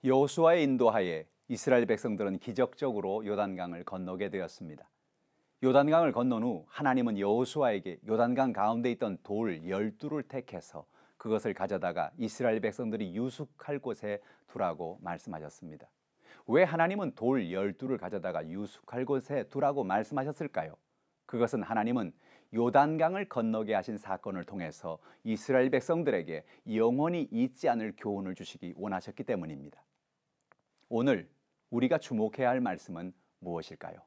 여호수아의 인도하에 이스라엘 백성들은 기적적으로 요단강을 건너게 되었습니다. 요단강을 건넌 후 하나님은 여호수아에게 요단강 가운데 있던 돌 12를 택해서 그것을 가져다가 이스라엘 백성들이 유숙할 곳에 두라고 말씀하셨습니다. 왜 하나님은 돌 12를 가져다가 유숙할 곳에 두라고 말씀하셨을까요? 그것은 하나님은 요단강을 건너게 하신 사건을 통해서 이스라엘 백성들에게 영원히 잊지 않을 교훈을 주시기 원하셨기 때문입니다. 오늘 우리가 주목해야 할 말씀은 무엇일까요?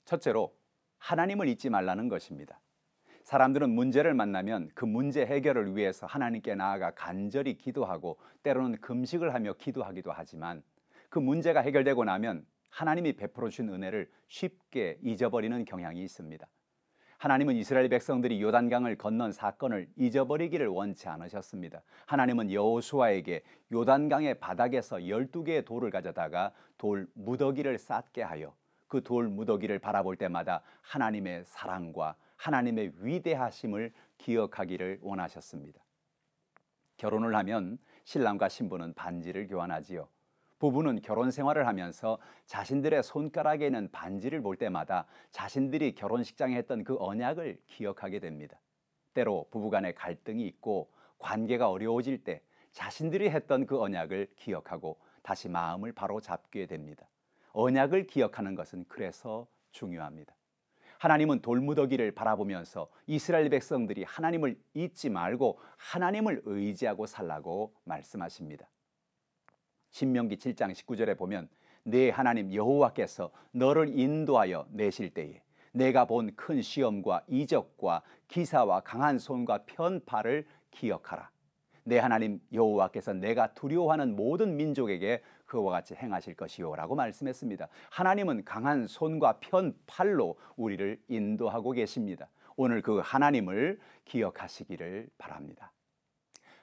첫째로 하나님을 잊지 말라는 것입니다. 사람들은 문제를 만나면 그 문제 해결을 위해서 하나님께 나아가 간절히 기도하고 때로는 금식을 하며 기도하기도 하지만 그 문제가 해결되고 나면 하나님이 베풀어 주신 은혜를 쉽게 잊어버리는 경향이 있습니다. 하나님은 이스라엘 백성들이 요단강을 건넌 사건을 잊어버리기를 원치 않으셨습니다. 하나님은 여호수아에게 요단강의 바닥에서 12개의 돌을 가져다가 돌 무더기를 쌓게 하여 그 돌 무더기를 바라볼 때마다 하나님의 사랑과 하나님의 위대하심을 기억하기를 원하셨습니다. 결혼을 하면 신랑과 신부는 반지를 교환하지요. 부부는 결혼 생활을 하면서 자신들의 손가락에 있는 반지를 볼 때마다 자신들이 결혼식장에 했던 그 언약을 기억하게 됩니다. 때로 부부간에 갈등이 있고 관계가 어려워질 때 자신들이 했던 그 언약을 기억하고 다시 마음을 바로 잡게 됩니다. 언약을 기억하는 것은 그래서 중요합니다. 하나님은 돌무더기를 바라보면서 이스라엘 백성들이 하나님을 잊지 말고 하나님을 의지하고 살라고 말씀하십니다. 신명기 7장 19절에 보면 내 하나님 여호와께서 너를 인도하여 내실 때에 내가 본 큰 시험과 이적과 기사와 강한 손과 편팔을 기억하라. 내 하나님 여호와께서 내가 두려워하는 모든 민족에게 그와 같이 행하실 것이요 라고 말씀했습니다. 하나님은 강한 손과 편팔로 우리를 인도하고 계십니다. 오늘 그 하나님을 기억하시기를 바랍니다.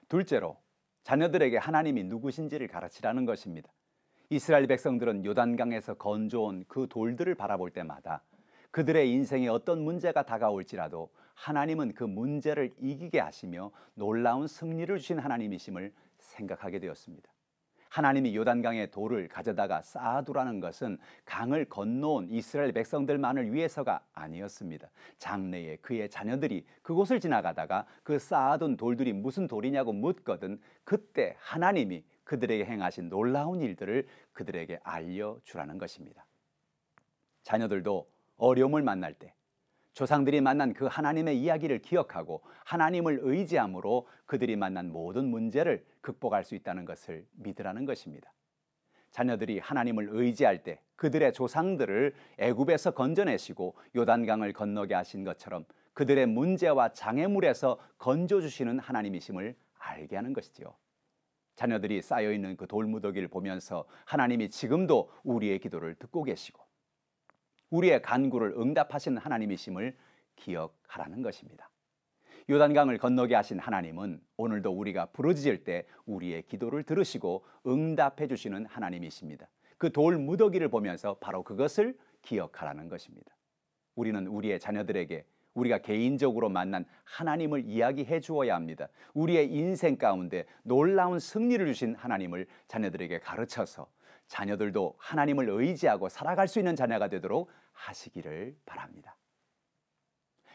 둘째로 자녀들에게 하나님이 누구신지를 가르치라는 것입니다. 이스라엘 백성들은 요단강에서 건져온 그 돌들을 바라볼 때마다 그들의 인생에 어떤 문제가 다가올지라도 하나님은 그 문제를 이기게 하시며 놀라운 승리를 주신 하나님이심을 생각하게 되었습니다. 하나님이 요단강의 돌을 가져다가 쌓아두라는 것은 강을 건너온 이스라엘 백성들만을 위해서가 아니었습니다. 장래에 그의 자녀들이 그곳을 지나가다가 그 쌓아둔 돌들이 무슨 돌이냐고 묻거든 그때 하나님이 그들에게 행하신 놀라운 일들을 그들에게 알려주라는 것입니다. 자녀들도 어려움을 만날 때 조상들이 만난 그 하나님의 이야기를 기억하고 하나님을 의지함으로 그들이 만난 모든 문제를 극복할 수 있다는 것을 믿으라는 것입니다. 자녀들이 하나님을 의지할 때 그들의 조상들을 애굽에서 건져내시고 요단강을 건너게 하신 것처럼 그들의 문제와 장애물에서 건져주시는 하나님이심을 알게 하는 것이지요. 자녀들이 쌓여있는 그 돌무더기를 보면서 하나님이 지금도 우리의 기도를 듣고 계시고 우리의 간구를 응답하시는 하나님이심을 기억하라는 것입니다. 요단강을 건너게 하신 하나님은 오늘도 우리가 부르짖을 때 우리의 기도를 들으시고 응답해 주시는 하나님이십니다. 그 돌 무더기를 보면서 바로 그것을 기억하라는 것입니다. 우리는 우리의 자녀들에게 우리가 개인적으로 만난 하나님을 이야기해 주어야 합니다. 우리의 인생 가운데 놀라운 승리를 주신 하나님을 자녀들에게 가르쳐서 자녀들도 하나님을 의지하고 살아갈 수 있는 자녀가 되도록 하시기를 바랍니다.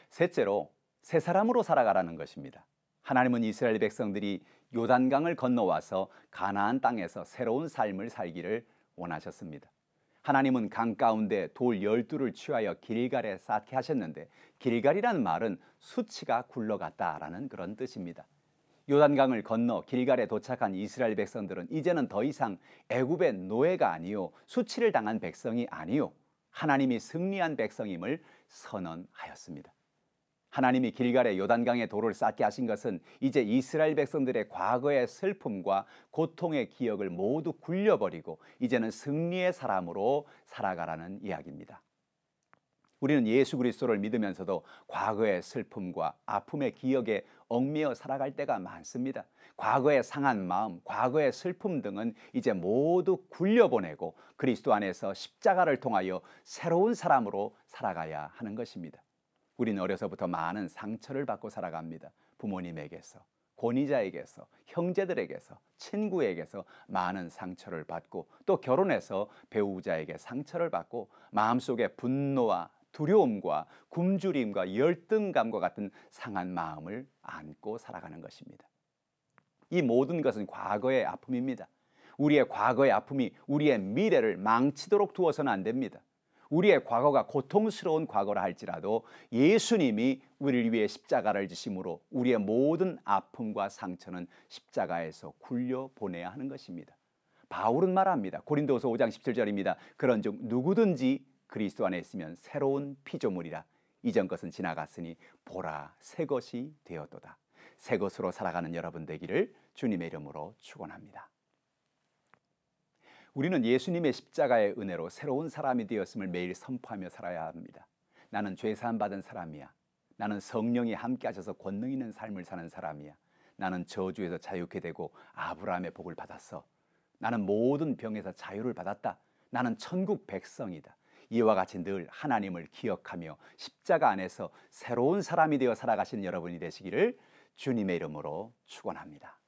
셋째로 새 사람으로 살아가라는 것입니다. 하나님은 이스라엘 백성들이 요단강을 건너와서 가나안 땅에서 새로운 삶을 살기를 원하셨습니다. 하나님은 강 가운데 돌 12를 취하여 길갈에 쌓게 하셨는데 길갈이라는 말은 수치가 굴러갔다라는 그런 뜻입니다. 요단강을 건너 길갈에 도착한 이스라엘 백성들은 이제는 더 이상 애굽의 노예가 아니요 수치를 당한 백성이 아니요 하나님이 승리한 백성임을 선언하였습니다. 하나님이 길갈에 요단강의 돌을 쌓게 하신 것은 이제 이스라엘 백성들의 과거의 슬픔과 고통의 기억을 모두 굴려버리고 이제는 승리의 사람으로 살아가라는 이야기입니다. 우리는 예수 그리스도를 믿으면서도 과거의 슬픔과 아픔의 기억에 얽매여 살아갈 때가 많습니다. 과거의 상한 마음, 과거의 슬픔 등은 이제 모두 굴려보내고 그리스도 안에서 십자가를 통하여 새로운 사람으로 살아가야 하는 것입니다. 우리는 어려서부터 많은 상처를 받고 살아갑니다. 부모님에게서, 권위자에게서, 형제들에게서, 친구에게서 많은 상처를 받고 또 결혼해서 배우자에게 상처를 받고 마음속에 분노와 두려움과 굶주림과 열등감과 같은 상한 마음을 안고 살아가는 것입니다. 이 모든 것은 과거의 아픔입니다. 우리의 과거의 아픔이 우리의 미래를 망치도록 두어서는 안 됩니다. 우리의 과거가 고통스러운 과거라 할지라도 예수님이 우리를 위해 십자가를 지심으로 우리의 모든 아픔과 상처는 십자가에서 굴려보내야 하는 것입니다. 바울은 말합니다. 고린도서 5장 17절입니다. 그런즉 누구든지 그리스도 안에 있으면 새로운 피조물이라. 이전 것은 지나갔으니 보라 새 것이 되었도다. 새 것으로 살아가는 여러분 되기를 주님의 이름으로 축원합니다. 우리는 예수님의 십자가의 은혜로 새로운 사람이 되었음을 매일 선포하며 살아야 합니다. 나는 죄사함 받은 사람이야. 나는 성령이 함께 하셔서 권능 있는 삶을 사는 사람이야. 나는 저주에서 자유케 되고 아브라함의 복을 받았어. 나는 모든 병에서 자유를 받았다. 나는 천국 백성이다. 이와 같이 늘 하나님을 기억하며 십자가 안에서 새로운 사람이 되어 살아가시는 여러분이 되시기를 주님의 이름으로 축원합니다.